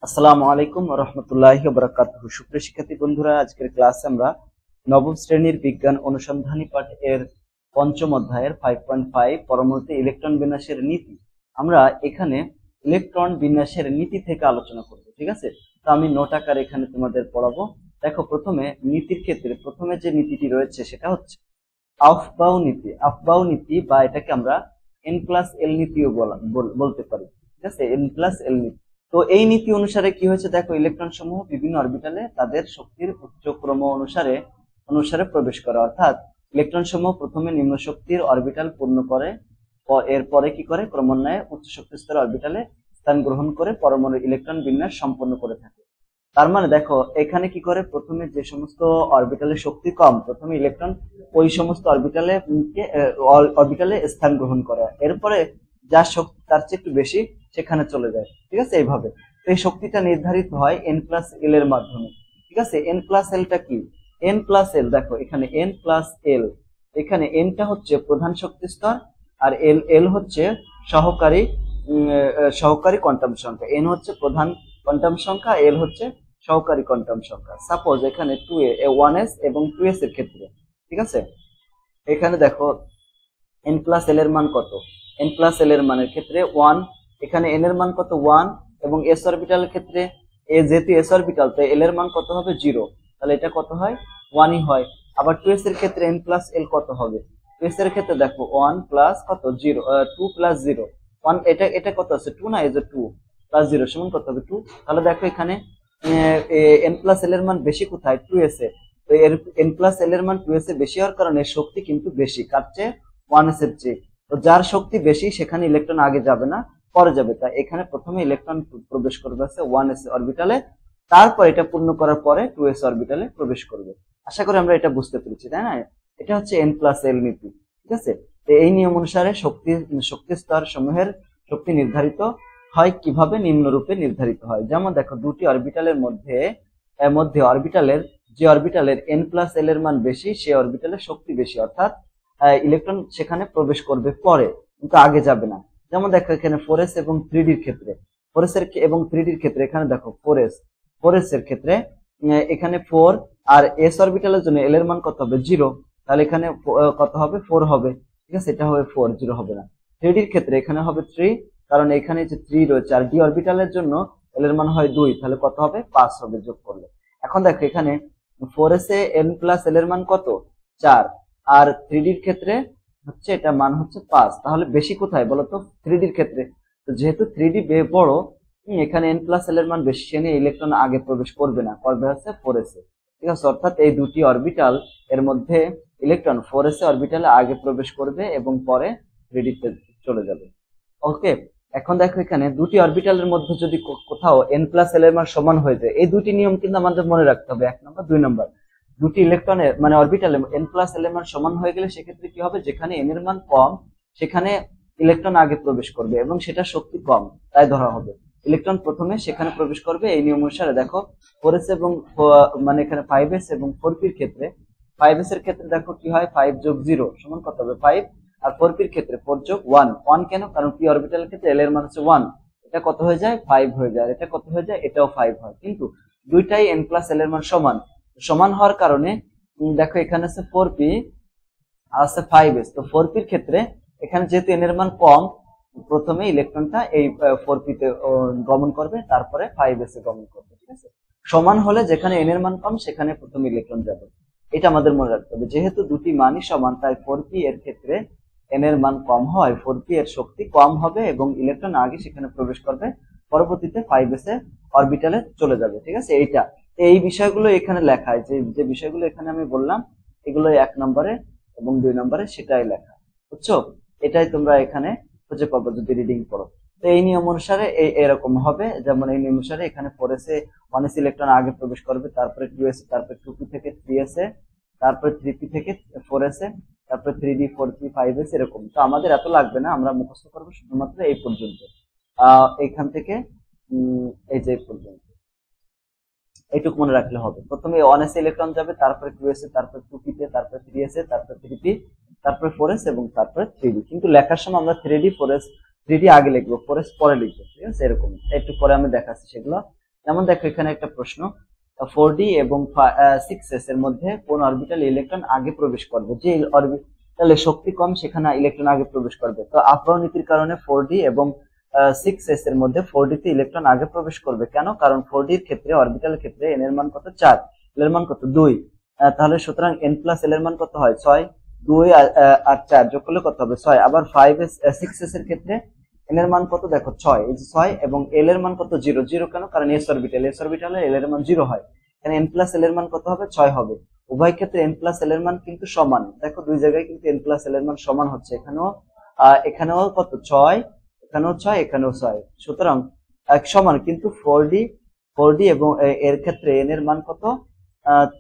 আসসালামু আলাইকুম ওয়া রাহমাতুল্লাহি ওয়া বারাকাতুহু। সুপ্রিয় শিক্ষার্থী বন্ধুরা, আজকের ক্লাসে আমরা নবম শ্রেণীর বিজ্ঞান অনুসন্ধানী পাঠ এর পঞ্চম অধ্যায়ের 5.5 পরমাণুতে ইলেকট্রন বিন্যাসের নীতি। আমরা এখানে ইলেকট্রন বিন্যাসের নীতি থেকে আলোচনা করব, ঠিক আছে? তো আমি নোট আকারে এখানে তোমাদের পড়াবো। দেখো, প্রথমে নীতির ক্ষেত্রে প্রথমে যে নীতিটি রয়েছে সেটা হচ্ছে আফবাউ নীতি। আফবাউ নীতি বা এটাকে আমরা N+L নীতিও বলতে পারি, ঠিক আছে? N+L নীতি। তো এই নীতি অনুসারে কি হয়েছে দেখো, ইলেকট্রন সমূহ বিভিন্ন অরবিটালে তাদের শক্তির উচ্চ ক্রম অনুসারে প্রবেশ করে, অর্থাৎ ইলেকট্রন সমূহ প্রথমে নিম্ন শক্তির অরবিটাল পূর্ণ করে, এরপরে কি করে ক্রমান্বয়ে উচ্চ শক্তি স্তরের অরবিটালে স্থান গ্রহণ করে পরমাণুর ইলেকট্রন বিন্যাস সম্পন্ন করে থাকে। তার মানে দেখো, এখানে কি করে, প্রথমে যে সমস্ত অরবিটালের শক্তি কম, প্রথমে ইলেকট্রন ওই সমস্ত অরবিটালে স্থান গ্রহণ করে, এরপরে যার শক্তি তার চেয়ে একটু বেশি সেখানে চলে যায়, ঠিক আছে? এইভাবে তো এই শক্তিটা নির্ধারিত হয় N+L এর মাধ্যমে, ঠিক আছে? N+L টা কি? N+L দেখো, এখানে N+L, এখানে N টা হচ্ছে প্রধান শক্তি স্তর, আর L হচ্ছে সহকারী কোয়ান্টাম সংখ্যা। N হচ্ছে প্রধান কোয়ান্টাম সংখ্যা, L হচ্ছে সহকারী কোয়ান্টাম সংখ্যা। সাপোজ এখানে 1s এবং 2s এর ক্ষেত্রে, ঠিক আছে, এখানে দেখো N+L এর মান কত? N+L এর মানের ক্ষেত্রে 1, এখানে N এর মান কত? 1, এবং s অরবিটালের ক্ষেত্রে যেহেতু s অরবিটাল, তাই L এর মান কত হবে? 0, তাহলে এটা কত হয়? 1 ই হয়। আবার 2s এর ক্ষেত্রে N+L কত হবে? 2s এর ক্ষেত্রে দেখো 1 প্লাস কত? 0, 2 প্লাস 0, 1, এটা কত আছে? 2 না, এই যে 2 প্লাস 0 সমান কত হবে? 2। তাহলে দেখো এখানে N+L এর মান বেশি কোথায়? 2s এ। তো N+L এর মান 2s এ বেশি হওয়ার কারণে শক্তি কিন্তু বেশি, কার চেয়ে? 1s এর চেয়ে। তো যার শক্তি বেশি সেখানে ইলেকট্রন আগে যাবে না, পরে যাবে। তাই এখানে প্রথমে ইলেকট্রন প্রবেশ করবে আছে 1s অরবিটালে, তারপর এটা পূর্ণ করার পরে 2s অরবিটালে প্রবেশ করবে। আশা করি আমরা এটা বুঝতে পেরেছি, তাই না? এটা হচ্ছে N+L নীতি, ঠিক আছে? তো এই নিয়ম অনুসারে শক্তি স্তর সমূহের শক্তি নির্ধারিত হয় কিভাবে? নিম্নরূপে নির্ধারিত হয়। যেমন দেখো, দুটি অরবিটালের মধ্যে অরবিটালের যে অরবিটালের N+L এর মান বেশি, সে অরবিটালের শক্তি বেশি, অর্থাৎ ইলেকট্রন সেখানে প্রবেশ করবে পরে, কিন্তু আগে যাবে না। যেমন দেখো এখানে 4s এবং 3d এর ক্ষেত্রে, 4s এবং 3d এর ক্ষেত্রে এখানে দেখো 4s এর ক্ষেত্রে এখানে 4, আর s অরবিটালের জন্য L এর মান কত হবে? 0, তাহলে এখানে কত হবে? 4 হবে, ঠিক আছে? এটা হবে 4, 0 হবে না। 3d এর ক্ষেত্রে এখানে হবে 3, কারণ এখানে যে 3 রয়েছে, আর d অরবিটালের জন্য L এর মান হয় 2, তাহলে কত হবে? 5 হবে যোগ করলে। এখন দেখো এখানে 4s এ N+L এর মান কত? 4, আর 3d এর ক্ষেত্রে হচ্ছে এটা মান হচ্ছে 5, তাহলে বেশি কোথায় বলতো? 3d এর ক্ষেত্রে। তো যেহেতু 3d বড়, এখানে N+L এর মান বেশি, সে নিয়ে ইলেকট্রন আগে প্রবেশ করবে না, করবে হচ্ছে 4s এ, ঠিক আছে? অর্থাৎ এই দুটি অরবিটাল এর মধ্যে ইলেকট্রন 4s অরবিটালে আগে প্রবেশ করবে এবং পরে 3d তে চলে যাবে। ওকে, এখন দেখো এখানে দুটি অরবিটালের মধ্যে যদি কোথাও N+L এর মান সমান হয়ে যায়, এই দুটি নিয়ম কিন্তু আমাদের মনে রাখতে হবে। 1 নম্বর, 2 নম্বর, দুটি ইলেকট্রনের মানে অরবিটালে N+L এর মান সমান হয়ে গেলে সেক্ষেত্রে কি হবে? যেখানে n এর মান কম সেখানে ইলেকট্রন আগে প্রবেশ করবে এবং সেটা শক্তি কম, তাই ধরা হবে ইলেকট্রন প্রথমে সেখানে প্রবেশ করবে। এই নিয়ম অনুসারে দেখো 4s এবং মানে এখানে 5s এবং 4p এর ক্ষেত্রে, 5s এর ক্ষেত্রে দেখো কি হয়? 5 যোগ 0 সমান কত হবে? 5, আর 4p এর ক্ষেত্রে 4 যোগ 1, 1 কেন? কারণ p অরবিটালের ক্ষেত্রে L এর মান হচ্ছে 1, এটা কত হয়ে যায়? 5 হয়ে যায়। আর এটা কত হয়ে যায়? এটাও 5 হয়। কিন্তু দুইটাই N+L এর মান সমান হওয়ার কারণে দেখো এখানে আছে 4p আর আছে 5s। তো 4p এর ক্ষেত্রে এখানে যেহেতু n এর মান কম, প্রথমে ইলেকট্রনটা এই 4p তে গমন করবে, তারপরে 5s এ গমন করবে, ঠিক আছে? সমান হলে যেখানে n এর মান কম সেখানে প্রথমে ইলেকট্রন যাবে, এটা আমাদের মনে রাখতে হবে। যেহেতু দুটি মানই সমান, তাই 4p এর ক্ষেত্রে n এর মান কম হয়, 4p এর শক্তি কম হবে এবং ইলেকট্রন আগে সেখানে প্রবেশ করবে, পরবর্তীতে 5s এ অরবিটালে চলে যাবে, ঠিক আছে? এই বিষয়গুলো এখানে লেখা আছে, যে বিষয়গুলো এখানে আমি বললাম, এগুলো 1 নম্বরে এবং 2 নম্বরে সেটাই লেখা, বুঝছো? এটাই তোমরা এখানে খুঁজে পাবো যদি রিডিং করো। তো এই নিয়ম অনুসারে এরকম হবে। যেমন এই নিয়ম অনুসারে এখানে 4s এ 1s ইলেকট্রন আগে প্রবেশ করবে, তারপরে 2s, তারপরে 2p থেকে 3s এ, তারপরে 3p থেকে 4s এ, তারপরে 3d, 4p, 5s, এরকম। তো আমাদের এত লাগবে না, আমরা মুখস্থ করবো শুধুমাত্র এই পর্যন্ত, এইখান থেকে এই যে পর্যন্ত, এইটুকু মনে রাখলে হবে। প্রথমে 1s ইলেকট্রন যাবে, তারপরে 2s এ, তারপরে 2p তে, তারপরে 3s এ, তারপরে 3p, তারপরে 4s এবং তারপরে 3d। কিন্তু লেখার সময় আমরা 3d, 4s, 3d আগে লিখবো, 4s পরে লিখবো, ঠিক আছে? এরকম একটু পরে আমি দেখাচ্ছি সেগুলো। যেমন দেখো এখানে একটা প্রশ্ন, 4d এবং 6s এর মধ্যে কোন অরবিটাল ইলেকট্রন আগে প্রবেশ করবে, যে অরবিটালে শক্তি কম সেখানে ইলেকট্রন আগে প্রবেশ করবে। তো আফবাউ নীতির কারণে 4d এবং 6s এর মধ্যে 4d তে ইলেকট্রন আগে প্রবেশ করবে। কেন? কারণ 4d এর ক্ষেত্রে অরবিটালের ক্ষেত্রে n এর মান কত 4, l এর মান কত 2, তাহলে সুতরাং n প্লাস l এর মান কত হয় 6, 2 আর 4 যোগ করলে কত হবে 6। আবার 6s এর ক্ষেত্রে n এর মান কত দেখো 6, এই যে 6 এবং l এর মান কত 0, 0 কেন? কারণ s অরবিটালে l এর মান 0 হয়, এখানে n প্লাস l এর মান কত হবে 6 হবে। উভয় ক্ষেত্রে n প্লাস l এর মান কিন্তু সমান, দেখো দুই জায়গায় কিন্তু n প্লাস l এর মান সমান হচ্ছে, এখানেও কত 6, এখানেও 6, এখানেও 6, সুতরাং এক সমান। কিন্তু 4d এবং এর ক্ষেত্রে n এর মান কত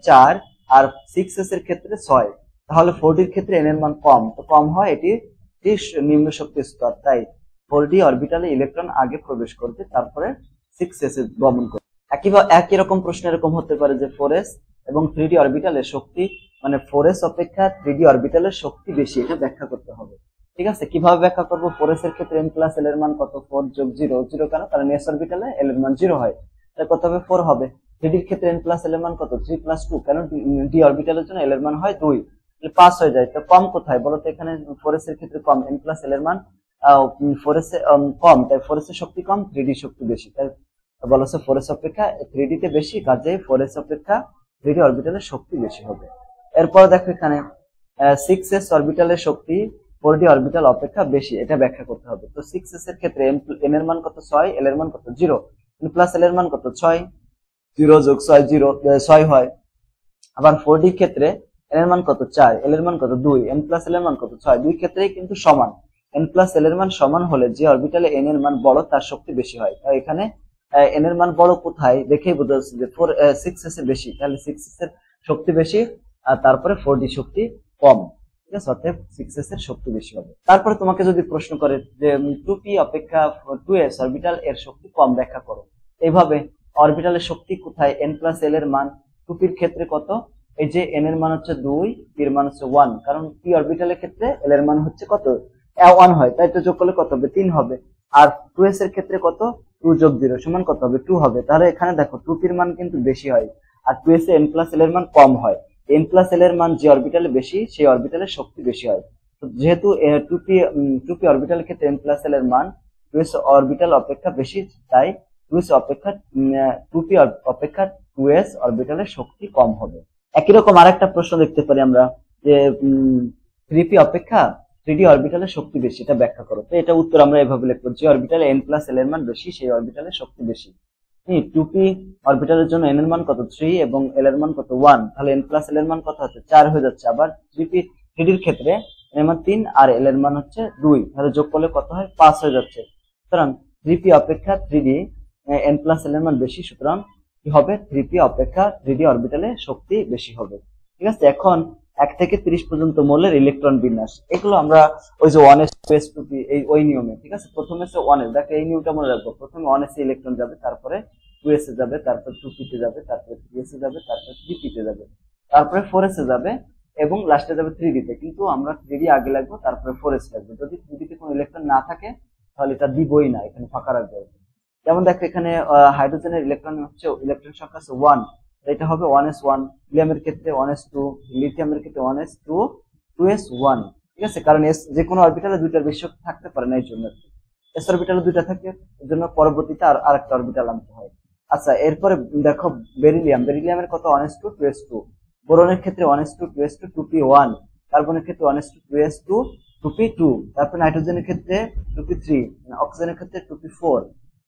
4 আর 6s এর ক্ষেত্রে 6, তাহলে 4d এর ক্ষেত্রে n এর মান কম, তো কম হয় এটি নিম্ন শক্তির স্তর, তাই 4d অরবিটালে ইলেকট্রন আগে প্রবেশ করবে, তারপরে 6s এ গমন করবে। একই রকম প্রশ্ন এরকম হতে পারে যে 4s এবং 3d অরবিটালের শক্তি, মানে 4s অপেক্ষা 3d অরবিটালের শক্তি বেশি, এটা ব্যাখ্যা করতে হবে। ঠিক আছে, কিভাবে ব্যাখ্যা করব? 4s এর ক্ষেত্রে n প্লাস l এর মান কত 4 যোগ 0, 0 কেন? কারণ s অরবিটালে l এর মান 0 হয়, তাই কত হবে 4 হবে। 3d এর ক্ষেত্রে n প্লাস l এর মান কত 3 প্লাস 2, কারণ d অরবিটালের জন্য l এর মান হয় 2, 5 হয়ে যায়। তো কম কোথায় বলো তো? এখানে 4s এর ক্ষেত্রে কম, n প্লাস l এর মান 4s এ কম, তাই 4s এর শক্তি কম, 3d শক্তি বেশি, তাই বলা হচ্ছে 4s অপেক্ষা 3d তে বেশি, কাজেই 4s অপেক্ষা 3d অরবিটালের শক্তি বেশি হবে। এরপর দেখো এখানে 6s অরবিটালের শক্তি 4d অরবিটাল অপেক্ষা বেশি, এটা ব্যাখ্যা করতে হবে। তো 6s এর ক্ষেত্রে n এর মান কত 6, l এর মান কত 0, n প্লাস l এর মান কত 6, 0 যোগ 6 0 6 হয়। আবার 4d এর ক্ষেত্রে n এর মান কত 4, l এর মান কত 2, n প্লাস l এর মান কত 6, দুই ক্ষেত্রেই কিন্তু সমান। n প্লাস l এর মান সমান হলে যে অরবিটালে n এর মান বড় তার শক্তি বেশি হয়, তাই এখানে n এর মান বড় কোথায় দেখেই বোঝা যাচ্ছে যে 6s এর বেশি, তাহলে 6s এর শক্তি বেশি আর তারপরে 4d শক্তি কম। ঠিক আছে, অর্থাৎ 6s এর শক্তি বেশি হবে। তারপরে তোমাকে যদি প্রশ্ন করে যে 2p অপেক্ষা 2s অরবিটাল এর শক্তি কম, ব্যাখ্যা করো। এইভাবে অরবিটালের শক্তি কোথায়? n প্লাস l এর মান 2p এর ক্ষেত্রে কত? এই যে n এর মান হচ্ছে 2, p এর মান হচ্ছে 1, কারণ p অরবিটালের ক্ষেত্রে l এর মান হচ্ছে কত 1 হয়, তাই তো যোগ করলে কত হবে 3 হবে। আর 2s এর ক্ষেত্রে কত 2 যোগ 0 সমান কত হবে 2 হবে। তাহলে এখানে দেখো 2p এর মান কিন্তু বেশি হয় আর 2s এ n প্লাস l এর মান কম হয়। n প্লাস l এর মান যে অরবিটালে বেশি সেই অরবিটালের শক্তি বেশি হয়। তো যেহেতু 2p অরবিটালের ক্ষেত্রে n প্লাস l এর মান 2s অরবিটাল অপেক্ষা বেশি, তাই 2s অপেক্ষা 2p অপেক্ষা 2s অরবিটালের শক্তি কম হবে। একই রকম আরেকটা প্রশ্ন দেখতে পারি আমরা যে 3p অপেক্ষা 3d অরবিটালের শক্তি বেশি, এটা ব্যাখ্যা করো। তো এটা উত্তর আমরা এভাবে লিখবো, যে অরবিটালে n প্লাস l এর মান বেশি সেই অরবিটালের শক্তি বেশি। 2p অরবিটালের জন্য n এর মান কত 3 এবং l এর মান কত 1, তাহলে n প্লাস l এর মান কত হচ্ছে 4 হয়ে যাচ্ছে। আবার 3d এর ক্ষেত্রে n এর মান 3 আর l এর মান হচ্ছে 2, তাহলে যোগ করলে কত হয় 5 হয়ে যাচ্ছে। সুতরাং 3p অপেক্ষা 3d n প্লাস l এর মান বেশি, সুতরাং কি হবে 3p অপেক্ষা 3d অরবিটালে শক্তি বেশি হবে। ঠিক আছে, এখন 1 থেকে 30 পর্যন্ত মৌলের ইলেকট্রন বিন্যাস, এগুলো আমরা ওই যে 1s 2s 2p ওই নিয়মে। ঠিক আছে, প্রথমে 1s, দেখো এই নিয়মটা মনে রাখবো, প্রথমে 1s এ ইলেকট্রন যাবে, তারপরে 2s এ যাবে, তারপর 2p তে যাবে, তারপরে 3s এ যাবে, তারপরে 3p তে যাবে, তারপরে 4s এ যাবে এবং লাস্টে যাবে 3d তে। কিন্তু আমরা 3d আগে লাগবো, তারপরে 4s লাগবে। যদি 3d তে কোনো ইলেকট্রন না থাকে তাহলে এটা দিবই না, এখানে ফাঁকা রাখবে। যেমন দেখো এখানে হাইড্রোজেনের ইলেকট্রন সংখ্যা আছে 1, এটা হবে 1s1, হিলিয়ামের ক্ষেত্রে 1s2, লিথিয়ামের ক্ষেত্রে 1s2, 2s1। ঠিক আছে, কারণ যে কোনো অরবিটালে দুইটার বেশি থাকতে পারে না, এই জন্য s অরবিটালে দুইটা থাকে, এর জন্য পরবর্তীতে আরেকটা অরবিটাল আনতে হয়। আচ্ছা, এরপরে দেখো বেরিলিয়ামের কত 1s2, 2s2, বোরনের ক্ষেত্রে 1s2, 2s2, 2p1, কার্বনের ক্ষেত্রে 1s2, 2s2, 2p2, তারপর নাইট্রোজেনের ক্ষেত্রে 2p3, অক্সিজেনের ক্ষেত্রে 2p4,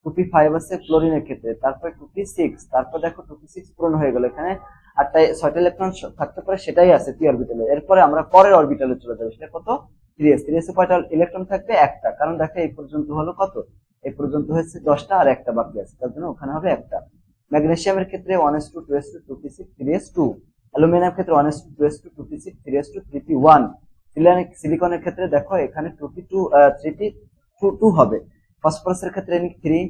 2p5 আছে ক্লোরিনের ক্ষেত্রে, তারপর 2p6, তারপর দেখো 2p6 পূরণ হয়ে গেল, এখানে 6টা ইলেকট্রন থাকতে পারে, সেটাই আছে p অরবিটালে। এরপরে আমরা পরের অরবিটালে চলে যাবো, সেটা কত 3s। 3s এ কয়টা ইলেকট্রন থাকবে? একটা, কারণ দেখো এই পর্যন্ত হলো কত, এই পর্যন্ত হচ্ছে 10টা আর একটা বাকি আছে, তার জন্য ওখানে হবে একটা। ম্যাগনেসিয়ামের ক্ষেত্রে 1s2, 2s2, 2p6, 3s2, অ্যালুমিনিয়ামের ক্ষেত্রে 1s2, 2s2, 2p6, 3s2, 3p1, সিলিকনের ক্ষেত্রে দেখো এখানে 2p2, 3p2 হবে, ফসফরাসের ক্ষেত্রে 3,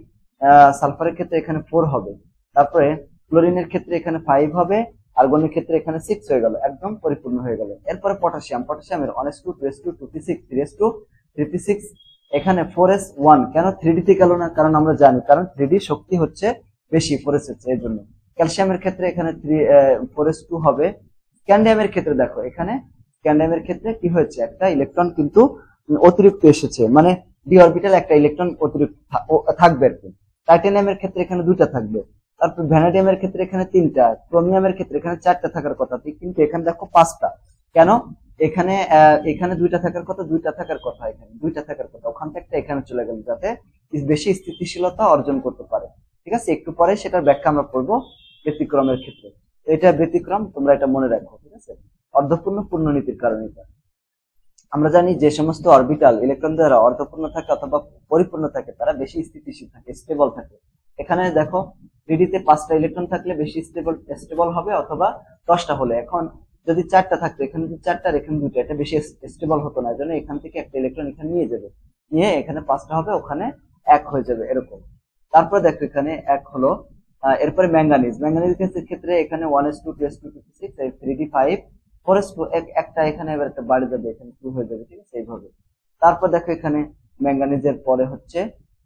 সালফারের ক্ষেত্রে এখানে 4 হবে, তারপরে ক্লোরিনের ক্ষেত্রে এখানে 5 হবে, আর্গনের ক্ষেত্রে এখানে 6 হয়ে গেল, একদম পরিপূর্ণ হয়ে গেল। এরপরে পটাশিয়ামের 1s2, 2s2, 2p6, 3s2, 3p6, এখানে 4s1, কেন 3d তে গেল না? কারণ আমরা জানি, কারণ 3d শক্তি হচ্ছে বেশি ফোরেসের চেয়ে, এর জন্য। ক্যালসিয়ামের ক্ষেত্রে এখানে 4s2 হবে। স্ক্যান্ডিয়ামের ক্ষেত্রে দেখো, এখানে স্ক্যান্ডিয়ামের ক্ষেত্রে কি হয়েছে, একটা ইলেকট্রন কিন্তু অতিরিক্ত এসেছে, মানে ডি অরবিটাল একটা ইলেকট্রন অতিরিক্ত থাকবে আর কি। টাইটানিয়ামের ক্ষেত্রে এখানে 2টা থাকবে। তারপর ভ্যানাডিয়ামের ক্ষেত্রে এখানে 3টা, ক্রোমিয়ামের ক্ষেত্রে এখানে 4টা থাকার কথা, কিন্তু এখানে দেখো 5টা। কেন? এখানে এখানে 2টা থাকার কথা, 2টা থাকার কথা, এখানে 2টা থাকার কথা, ওখান থেকে এখানে চলে গেল, যাতে বেশি স্থিতিশীলতা অর্জন করতে পারে। ঠিক আছে, একটু পরে সেটার ব্যাখ্যা আমরা করবো ব্যতিক্রমের ক্ষেত্রে। এটা ব্যতিক্রম, তোমরা এটা মনে রাখো। ঠিক আছে, অর্ধপূর্ণ পূর্ণনীতির কারণে এটা। আমরা জানি যে সমস্ত অরবিটাল ইলেকট্রন দ্বারা অর্ধপূর্ণ থাকে অথবা পরিপূর্ণ থাকে, তারা বেশি স্থিতিশীল থাকে, স্টেবল থাকে। এখানে দেখো 3D তে 5টা ইলেকট্রন থাকলে বেশি স্টেবল হবে, অথবা 10টা হলে। এখন যদি 4টা থাকতো, এখানে যদি 4টার এখানে 2টা, এটা বেশি স্টেবল হতো না, জন্য এখান থেকে একটা ইলেকট্রন এখানে নিয়ে যাবে, নিয়ে এখানে 5টা হবে, ওখানে 1 হয়ে যাবে, এরকম। তারপর দেখো এখানে 1 হলো। এরপরে ম্যাঙ্গানিজ ক্ষেত্রে এখানে 1s2 2s2 2s6 3d5 4s2 একটা, এখানে এবার একটা বাড়ি যাবে, এখানে 2 হয়ে যাবে। ঠিক আছে, এইভাবে। তারপর দেখো এখানে ম্যাঙ্গানিজের পরে হচ্ছে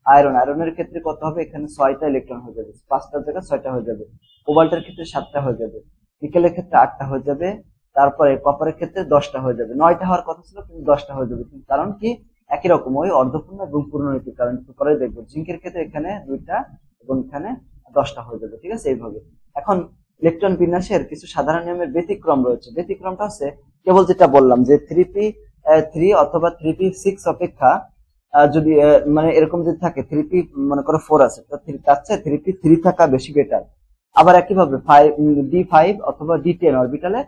আয়রনের ক্ষেত্রে কত হবে, এখানে 6টা ইলেকট্রন হয়ে যাবে, 5টার জায়গায় 6টা হয়ে যাবে। কোবাল্টের ক্ষেত্রে 7টা হয়ে যাবে, নিকেলের ক্ষেত্রে 8টা হয়ে যাবে। তারপরে কপারের ক্ষেত্রে 10টা হয়ে যাবে। 9টা হওয়ার কথা ছিল, কিন্তু 10টা হয়ে যাবে। কারণ কি, একই রকম, ওই অর্ধপূর্ণ এবং পূর্ণনীতির কারণ। একটু পরে দেখবো। জিঙ্কের ক্ষেত্রে এখানে 2টা এবং এখানে 10টা হয়ে যাবে। ঠিক আছে, এইভাবে। এখন ইলেকট্রন বিন্যাসের কিছু সাধারণ নিয়মের ব্যতিক্রম রয়েছে। ব্যতিক্রমটা হচ্ছে কেবল যেটা বললাম, যে 3p3 অথবা 3p6 অপেক্ষা যদি মানে এরকম যদি থাকে, 3p মনে করো 4 আছে, তো তার চেয়ে 3p3 থাকা বেশি বেটার। আবার একইভাবে d5 অথবা d10 অরবিটালে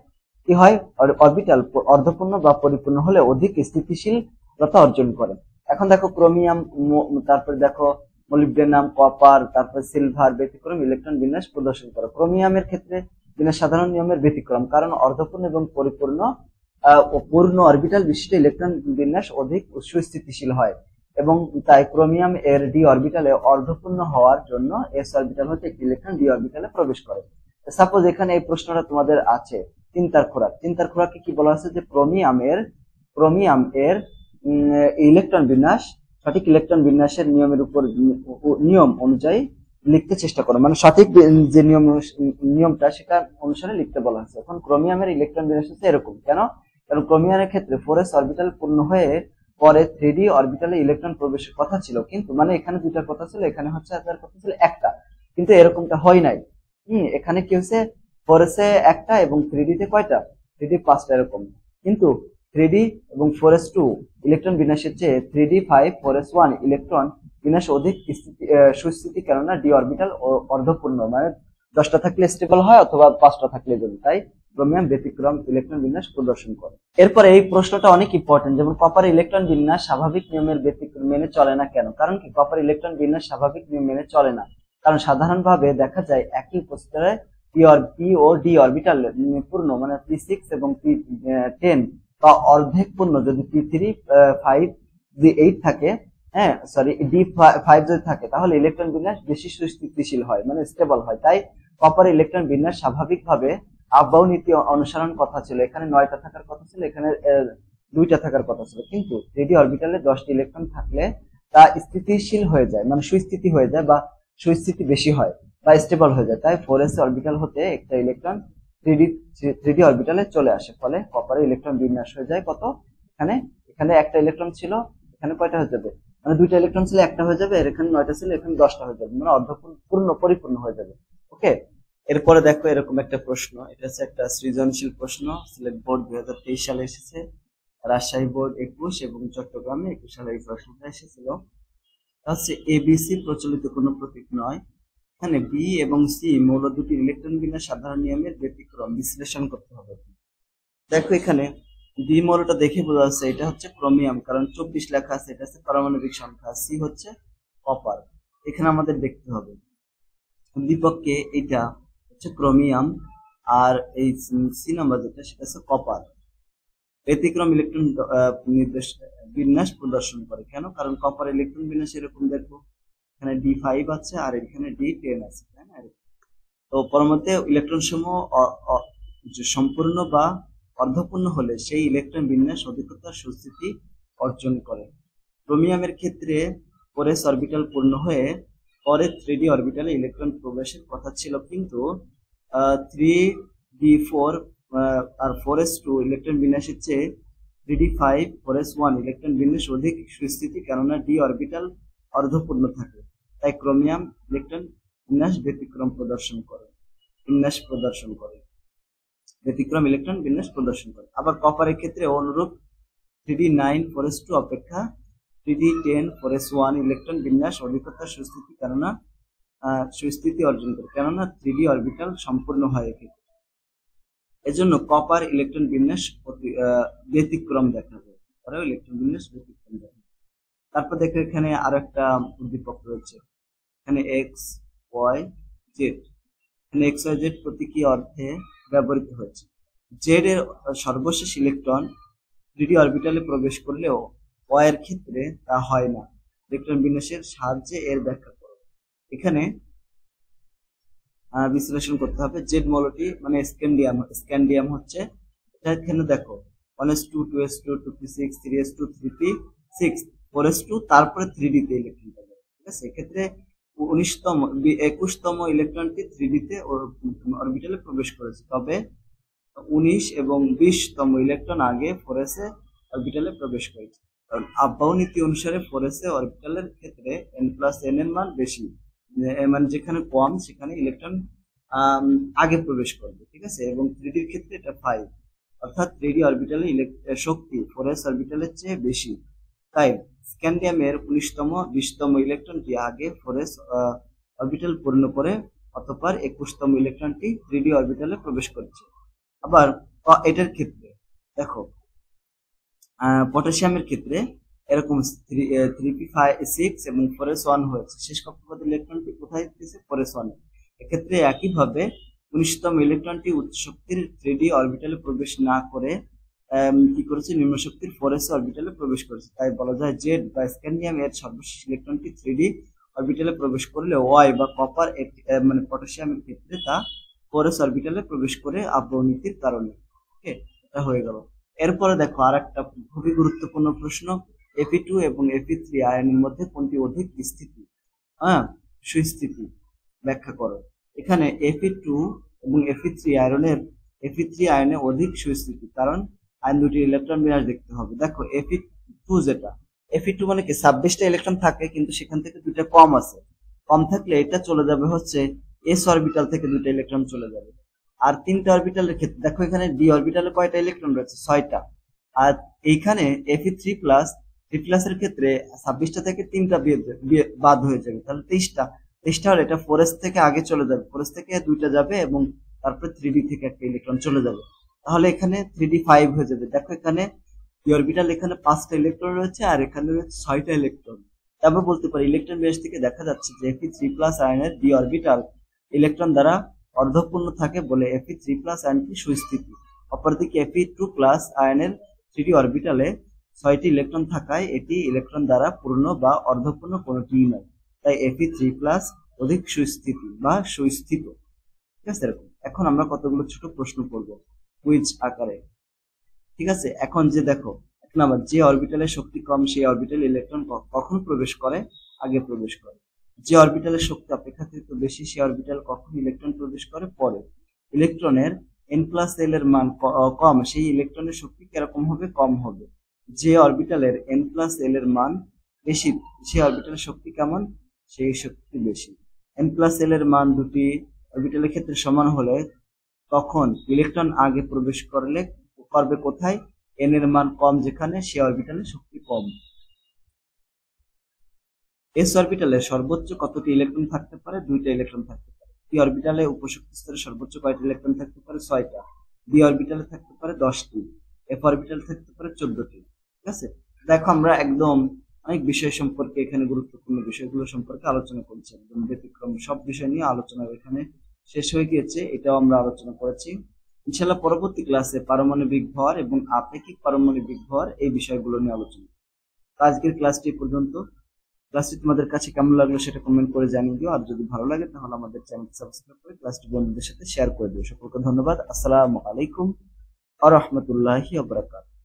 কি হয়, অরবিটাল অর্ধপূর্ণ বা পরিপূর্ণ হলে অধিক স্থিতিশীলতা অর্জন করে। এখন দেখো ক্রোমিয়াম, তারপরে দেখো মলিবডেনাম, কপার, তারপর সিলভার ব্যতিক্রম ইলেকট্রন বিন্যাস প্রদর্শন করে। ক্রোমিয়ামের ক্ষেত্রে বিন্যাস সাধারণ নিয়মের ব্যতিক্রম, কারণ অর্ধপূর্ণ এবং পরিপূর্ণ পূর্ণ অরবিটাল বিশিষ্ট ইলেকট্রন বিন্যাস অধিক সুস্থিতিশীল হয়, এবং তাই ক্রোমিয়াম এর ডি অরবিটালে অর্ধপূর্ণ হওয়ার জন্য এস অরবিটাল হতে একটি ইলেকট্রন ডি অরবিটালে প্রবেশ করে। সাপোজ এখানে এই প্রশ্নটা তোমাদের আছে, চিন্তার খোরাকে কি বলা আছে, যে ক্রোমিয়াম এর ইলেকট্রন বিন্যাস সঠিক ইলেকট্রন বিন্যাসের নিয়ম অনুযায়ী লিখতে চেষ্টা করো, মানে সঠিক যে নিয়মটা সেটা অনুসারে লিখতে বলা হয়েছে। এখন ক্রোমিয়ামের ইলেকট্রন বিন্যাস হচ্ছে এরকম। কেন? কারণ ক্রোমিয়ামের ক্ষেত্রে 4s অরবিটাল পূর্ণ হয়ে পরে 3d অরবিটালে ইলেকট্রন প্রবেশের কথা ছিল, কিন্তু মানে এখানে 2টার কথা ছিল, এখানে হচ্ছে তার কথা ছিল 1টা, কিন্তু এরকমটা হয় নাই। এখানে কি হচ্ছে, 4s এ 1টা এবং 3d তে কয়টা, 3d 5টা, এরকম। কিন্তু 3d এবং 4s2 ইলেকট্রন বিন্যাসের চেয়ে 3d5 4s1 ইলেকট্রন বিন্যাস অধিক সুস্থিতি, কেননা ডি অরবিটাল অর্ধপূর্ণ, মানে 10টা থাকলে স্টেবল হয় অথবা 5টা থাকলে জন্য, তাই ক্রোমিয়াম ব্যতিক্রম ইলেকট্রন বিন্যাস প্রদর্শন করে। এরপরে এই প্রশ্নটা অনেক ইম্পর্টেন্ট, যেমন কপার ইলেকট্রন বিন্যাস স্বাভাবিক নিয়মের ব্যতিক্রম মেনে চলে না কেন? কারণ কি, কপার ইলেকট্রন বিন্যাস স্বাভাবিক নিয়ম মেনে চলে না, কারণ সাধারণভাবে দেখা যায় একই উপস্থিতিতে পি ও ডি অরবিটাল পূর্ণ, মানে p6 এবং p10 বা অর্ধেক পূর্ণ যদি p3 5 8 থাকে, হ্যাঁ সরি d5 যদি থাকে, তাহলে ইলেকট্রন বিন্যাস বেশি সুস্থিতিশীল হয়, মানে স্টেবল হয়। তাই কপার ইলেকট্রন বিন্যাস স্বাভাবিকভাবে আফবাউ নীতি অনুসরণ কথা ছিল, এখানে 9টা থাকার কথা ছিল, এখানে 2টা থাকার কথা ছিল, কিন্তু 3d অরবিটালে 10টি ইলেকট্রন থাকলে তা স্থিতিশীল হয়ে যায়, মানে সুস্থিতি হয়ে যায়, বা সুস্থিতি বেশি হয় বা স্টেবল হয়ে যায়। তাই 4s অরবিটাল হতে একটা ইলেকট্রন 3d অরবিটালে চলে আসে, ফলে কপারে ইলেকট্রন বিন্যাস হয়ে যায় কত, এখানে একটা ইলেকট্রন ছিল, এখানে কয়টা হয়ে যাবে, মানে 2টা ইলেকট্রন ছিল, 1টা হয়ে যাবে, আর এখানে 9টা ছিল, এখানে 10টা হয়ে যাবে, মানে অর্ধপূর্ণ পরিপূর্ণ হয়ে যাবে। ওকে, এরপরে দেখো এরকম একটা প্রশ্ন, এটা হচ্ছে একটা সৃজনশীল প্রশ্ন, সিলেট বোর্ড 2023 সালে এসেছে, রাজশাহী বোর্ড 21 এবং চট্টগ্রামে 21 সালে এই প্রশ্নটা এসেছিল। হচ্ছে এবিসি প্রচলিত কোনো প্রতীক নয়, এখানে বি এবং সি মৌল দুটির ইলেকট্রন বিন্যাস সাধারণ নিয়মের ব্যতিক্রম বিশ্লেষণ করতে হবে। দেখো এখানে বি মৌলটা দেখে বোঝা যাচ্ছে এটা হচ্ছে ক্রোমিয়াম, কারণ 24 লেখা আছে, এটা হচ্ছে পারমাণবিক সংখ্যা, সি হচ্ছে কপার, এখানে আমাদের দেখতে হবে বিপক্ষে এটা হচ্ছে ক্রোমিয়াম, আর এই সি নাম্বার যেটা সেটা হচ্ছে কপার। ব্যতিক্রম ইলেকট্রন বিন্যাস প্রদর্শন করে, কেন? কারণ কপার ইলেকট্রন বিন্যাস এরকম, দেখো এখানে d5 আছে আর এখানে d10 আছে, তাই না? তো পরবর্তী ইলেকট্রন সমূহ সম্পূর্ণ বা অর্ধপূর্ণ হলে সেই ইলেকট্রন বিন্যাস অধিকতর সুস্থিতি অর্জন করে। ক্রোমিয়ামের ক্ষেত্রে 4s অরবিটাল পূর্ণ হয়ে পরে 3d অরবিটালে ইলেকট্রন প্রবেশের কথা ছিল, কিন্তু 3d4 আর 4s2 ইলেকট্রন বিন্যাসের চেয়ে 3d5 4s1 ইলেকট্রন বিন্যাস অধিক সুস্থিতি, কেননা ডি অরবিটাল অর্ধপূর্ণ থাকে, তাই ক্রোমিয়াম ইলেকট্রন বিন্যাস ব্যতিক্রম প্রদর্শন করে ব্যতিক্রম ইলেকট্রন বিন্যাস প্রদর্শন করে। আবার কপারের ক্ষেত্রে অনুরূপ 3d9 4s2 অপেক্ষা 3d10 4s1 ইলেকট্রন বিন্যাস অধিকতর সুস্থিতি অর্জন করে, কেননা 3d অরবিটাল সম্পূর্ণ হয় এক্ষেত্রে। এজন্য কপার ইলেকট্রন বিন্যাস ব্যতিক্রম দেখা যায়, ইলেকট্রন বিন্যাস ব্যতিক্রম দেখা যায়। তারপর দেখো এখানে আরো একটা উদ্দীপক রয়েছে, এখানে এক্স ওয়াই জেড, এখানে এক্স ওয়াই জেড প্রতীকী অর্থে ব্যবহৃত হয়েছে। জেড এর সর্বশেষ ইলেকট্রন 3d অরবিটালে প্রবেশ করলেও ওয়াই এর ক্ষেত্রে তা হয় না। ইলেকট্রন বিন্যাসের সাহায্যে এর ব্যাখ্যা করো। এখানে বিশ্লেষণ করতে হবে। জেড মৌলটি মানে স্ক্যান্ডিয়াম হচ্ছে, এটা এখানে দেখো 1s2 2s2 2p6 3s2 3p6 4s2 তারপরে 3d তে ইলেকট্রন পাবে, ঠিক আছে। এক্ষেত্রে 21তম ইলেকট্রনটি 3d তে অরবিটালে প্রবেশ করেছে, তবে 19 এবং 20তম ইলেকট্রন আগে 4s এ অরবিটালে প্রবেশ করেছে। কারণ আব্বাউ নীতি অনুসারে 4s এ অরবিটালের ক্ষেত্রে n+n এর মান বেশি, মানে যেখানে কম সেখানে ইলেকট্রন আগে প্রবেশ করবে, ঠিক আছে। এবং 3d এর ক্ষেত্রে এটা 5, অর্থাৎ 3d অরবিটালে শক্তি 4s অরবিটালের চেয়ে বেশি, তাই স্ক্যান্ডিয়ামের 19তম 20তম ইলেকট্রনটি আগে 4s অরবিটাল পূর্ণ করে, অতঃপর 21তম ইলেকট্রনটি 3d অরবিটালে প্রবেশ করছে। আবার এটার ক্ষেত্রে দেখো পটাশিয়ামের ক্ষেত্রে এরকম 3p6 এবং 4s1 হয়েছে, শেষ কক্ষপথ ইলেকট্রনটি কোথায় দিয়েছে 4s1 এ। এক্ষেত্রে একইভাবে 19তম ইলেকট্রনটি উচ্চ শক্তির 3d অরবিটালে প্রবেশ না করে কি করেছে, নিম্ন শক্তির 4s অরবিটালে প্রবেশ করেছে। তাই বলা যায় জেড বা স্ক্যান্ডিয়াম এর সর্বশেষ ইলেকট্রনটি 3d অরবিটালে প্রবেশ করলে ওয়াই বা কপার মানে পটাশিয়ামের ক্ষেত্রে তা 4s অরবিটালে প্রবেশ করে আব্বাউ নীতির কারণে। ওকে, এটা হয়ে গেল। এরপরে দেখো আরেকটা খুবই গুরুত্বপূর্ণ প্রশ্ন, Fe2 এবং Fe3 আয়নের মধ্যে কোনটি অধিক সুস্থিতি ব্যাখ্যা করো। এখানে Fe2 এবং Fe3 আয়নে অধিক সুস্থিতি, কারণ আয়ন দুটি ইলেকট্রন বিন্যাস দেখতে হবে। দেখো Fe2 যেটা, Fe2 মানে কি 26টা ইলেকট্রন থাকে, কিন্তু সেখান থেকে দুইটা কম আছে, কম থাকলে এটা চলে যাবে হচ্ছে s অরবিটাল থেকে দুইটা ইলেকট্রন চলে যাবে। আর 3টা অরবিটালের ক্ষেত্রে দেখো এখানে d অরবিটালে কয়টা ইলেকট্রন রয়েছে, 6টা। আর এইখানে Fe3+ 3+ এর ক্ষেত্রে 26টা থেকে 3টা বাদ হয়ে যাবে, তাহলে 23টা হলে এটা 4s থেকে আগে চলে যাবে, 4s থেকে 2টা যাবে এবং তারপরে 3d থেকে একটা ইলেকট্রন চলে যাবে, তাহলে এখানে 3d5 হয়ে যাবে। দেখো এখানে d অরবিটাল এখানে 5টা ইলেকট্রন রয়েছে আর এখানে রয়েছে 6টা ইলেকট্রন। আমরা বলতে পারি ইলেকট্রন বিন্যাস থেকে দেখা যাচ্ছে যে Fe3+ আয়নের d অরবিটাল ইলেকট্রন দ্বারা অর্ধপূর্ণ থাকে বলে Fe3+ আয়নটি সুস্থিতি। অপরদিকে Fe2+ আয়নের 3d অরবিটালে 6টি ইলেকট্রন থাকায় এটি ইলেকট্রন দ্বারা পূর্ণ বা অর্ধপূর্ণ কোনটিই নয়, তাই Fe3+ অধিক সুস্থিতি বা সুস্থিত, ঠিক আছে। এখন আমরা কতগুলো ছোট প্রশ্ন করব কুইজ আকারে, ঠিক আছে। এখন যে দেখো এক নাম্বার, যে অরবিটালে শক্তি কম সেই অরবিটালে ইলেকট্রন কখন প্রবেশ করে, আগে প্রবেশ করে। যে অরবিটালের শক্তি অপেক্ষাকৃত বেশি সেই অরবিটাল কখন ইলেকট্রন প্রবেশ করে, পরে। ইলেকট্রনের n+l এর মান কম সেই ইলেকট্রনের শক্তি কিরকম হবে, কম হবে। যে অরবিটালের n+l এর মান বেশি সেই অরবিটালের শক্তি কেমন, সেই শক্তি বেশি। n+l এর মান দুটি অরবিটালের ক্ষেত্রে সমান হলে তখন ইলেকট্রন আগে প্রবেশ করবে কোথায়, n এর মান কম যেখানে সেই অরবিটালে শক্তি কম। s অরবিটালে সর্বোচ্চ কতটি ইলেকট্রন থাকতে পারে, 2টা ইলেকট্রন থাকতে পারে। p অরবিটালে উপশক্তি স্তরে সর্বোচ্চ কয়টি ইলেকট্রন থাকতে পারে, 6টা। d অরবিটালে থাকতে পারে 10টি। f অরবিটালে থাকতে পারে 14টি, ঠিক আছে। দেখো আমরা একদম অনেক বিষয় সম্পর্কে, এখানে গুরুত্বপূর্ণ বিষয়গুলো সম্পর্কে আলোচনা করছি, একদম ব্যতিক্রম সব বিষয় নিয়ে আলোচনা এখানে শেষ হয়ে গিয়েছে, এটাও আমরা আলোচনা করেছি। ইনশাআল্লাহ পরবর্তী ক্লাসে পারমাণবিক ভর এবং আপেক্ষিক পারমাণবিক ভর এই বিষয়গুলো নিয়ে আলোচনা। আজকের ক্লাসটি পর্যন্ত। ক্লাসটি তোমাদের কাছে কেমন লাগলো সেটা কমেন্ট করে জানিয়ে দিও, আর যদি ভালো লাগে তাহলে আমাদের চ্যানেল সাবস্ক্রাইব করে ক্লাসটি বন্ধুদের সাথে শেয়ার করে দিও। সকলকে ধন্যবাদ। আসসালামু আলাইকুম ওয়া রাহমাতুল্লাহি ওয়া বারাকাতুহু।